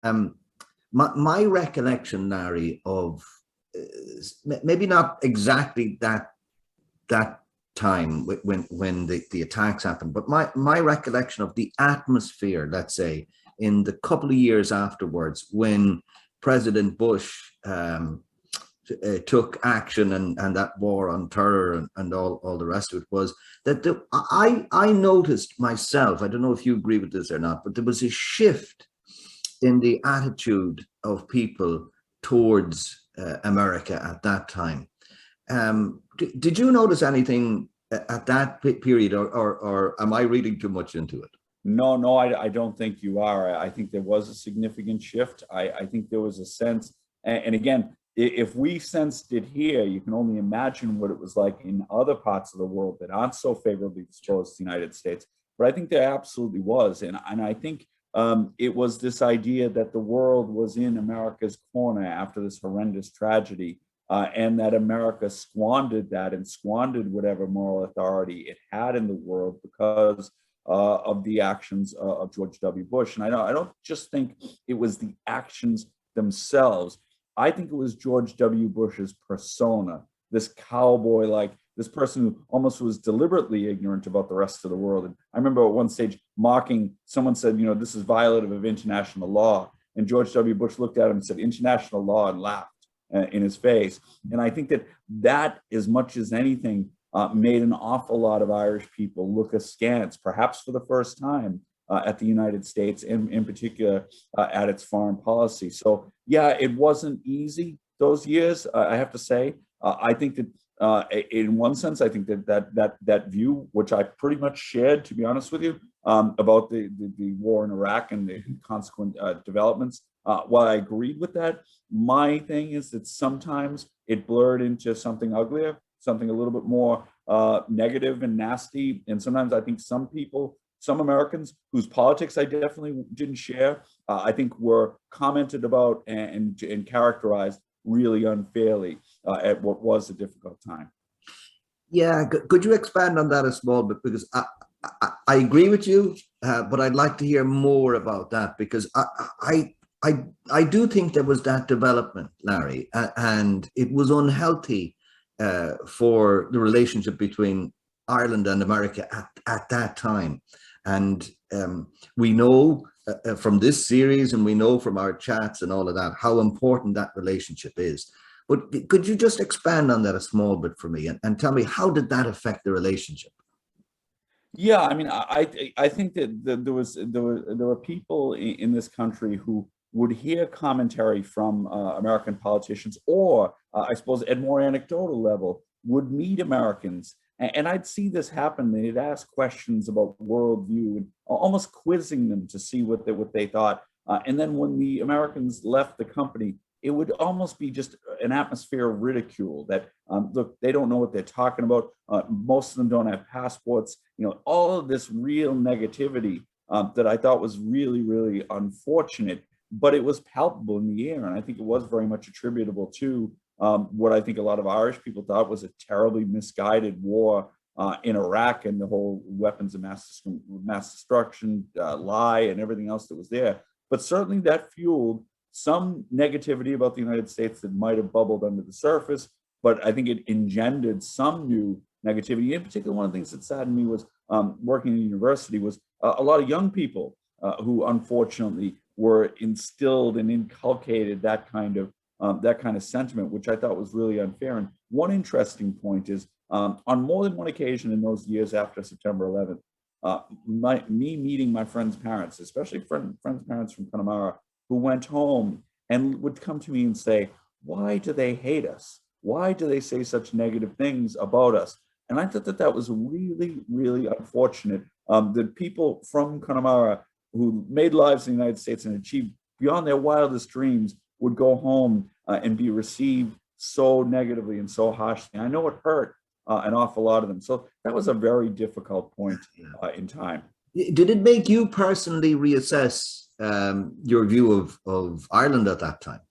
Um, my recollection, Larry, of maybe not exactly that time when the attacks happened, but my recollection of the atmosphere, let's say, in the couple of years afterwards, when President Bush took action and that war on terror and all the rest of it, was that I noticed myself, I don't know if you agree with this or not, but there was a shift in the attitude of people towards America at that time. Did you notice anything at that period, or am I reading too much into it? No, no, I don't think you are. I think there was a significant shift. I think there was a sense, and again, if we sensed it here, you can only imagine what it was like in other parts of the world that aren't so favorably disposed to the United States. But I think there absolutely was, and I think it was this idea that the world was in America's corner after this horrendous tragedy, and that America squandered that and squandered whatever moral authority it had in the world because of the actions of George W. Bush. And I don't just think it was the actions themselves. I think it was George W. Bush's persona, this cowboy, like this person who almost was deliberately ignorant about the rest of the world. And I remember at one stage mocking, someone said, you know, this is violative of international law. And George W. Bush looked at him and said, international law, and laughed in his face. And I think that as much as anything, made an awful lot of Irish people look askance, perhaps for the first time, at the United States, and in particular at its foreign policy. So yeah, it wasn't easy those years, I have to say. I think that in one sense, I think that view, which I pretty much shared, to be honest with you, about the war in Iraq and the consequent developments, while I agreed with that, my thing is that sometimes it blurred into something uglier, something a little bit more negative and nasty. And sometimes I think some people, some Americans whose politics I definitely didn't share, I think were commented about and characterized really unfairly at what was a difficult time. Yeah, could you expand on that a small bit? Because I agree with you, but I'd like to hear more about that, because I do think there was that development, Larry, and it was unhealthy for the relationship between Ireland and America at that time. And we know from this series, and we know from our chats and all of that, how important that relationship is. But could you just expand on that a small bit for me, and tell me, how did that affect the relationship? Yeah, I mean, I think that there were people in this country who would hear commentary from American politicians, or I suppose at more anecdotal level, would meet Americans, and I'd see this happen. They'd ask questions about worldview and almost quizzing them to see what they thought. And then when the Americans left the company, it would almost be just an atmosphere of ridicule that, look, they don't know what they're talking about. Most of them don't have passports. You know, all of this real negativity that I thought was really, really unfortunate, but it was palpable in the air. And I think it was very much attributable to what I think a lot of Irish people thought was a terribly misguided war in Iraq, and the whole weapons of mass destruction lie and everything else that was there. But certainly that fueled some negativity about the United States that might have bubbled under the surface, but I think it engendered some new negativity. In particular, one of the things that saddened me was working in university was a lot of young people who unfortunately were instilled and inculcated that kind of sentiment, which I thought was really unfair. And one interesting point is, on more than one occasion in those years after September 11th, me meeting my friends' parents, especially friends' parents from Connemara, who went home and would come to me and say, why do they hate us? Why do they say such negative things about us? And I thought that was really, really unfortunate, that people from Connemara who made lives in the United States and achieved beyond their wildest dreams would go home and be received so negatively and so harshly. I know it hurt an awful lot of them. So that was a very difficult point in time. Did it make you personally reassess your view of Ireland at that time?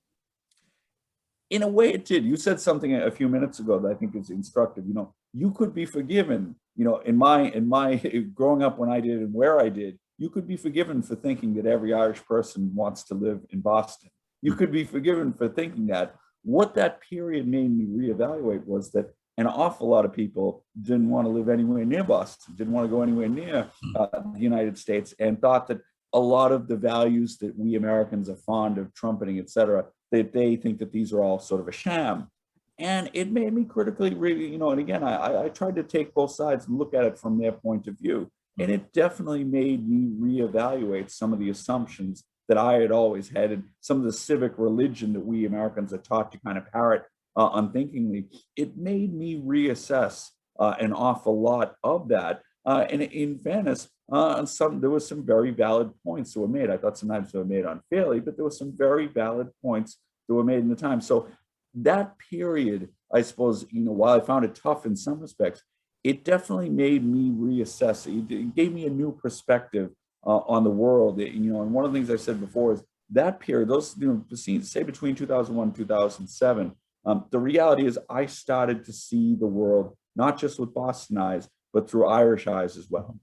In a way, it did. You said something a few minutes ago that I think is instructive. You know, you could be forgiven. You know, in my growing up when I did and where I did, you could be forgiven for thinking that every Irish person wants to live in Boston. You could be forgiven for thinking that. What that period made me reevaluate was that an awful lot of people didn't want to live anywhere near Boston, didn't want to go anywhere near the United States, and thought that a lot of the values that we Americans are fond of trumpeting, et cetera, that they think that these are all sort of a sham. And it made me critically, really, and again, I tried to take both sides and look at it from their point of view. And it definitely made me reevaluate some of the assumptions that I had always had, and some of the civic religion that we Americans are taught to kind of parrot unthinkingly. It made me reassess an awful lot of that. And in fairness, there was some very valid points that were made. I thought sometimes they were made unfairly, but there were some very valid points that were made in the time. So that period, I suppose, while I found it tough in some respects, it definitely made me reassess. It gave me a new perspective on the world. And one of the things I said before is that period, those, say between 2001 and 2007, the reality is I started to see the world, not just with Boston eyes, but through Irish eyes as well.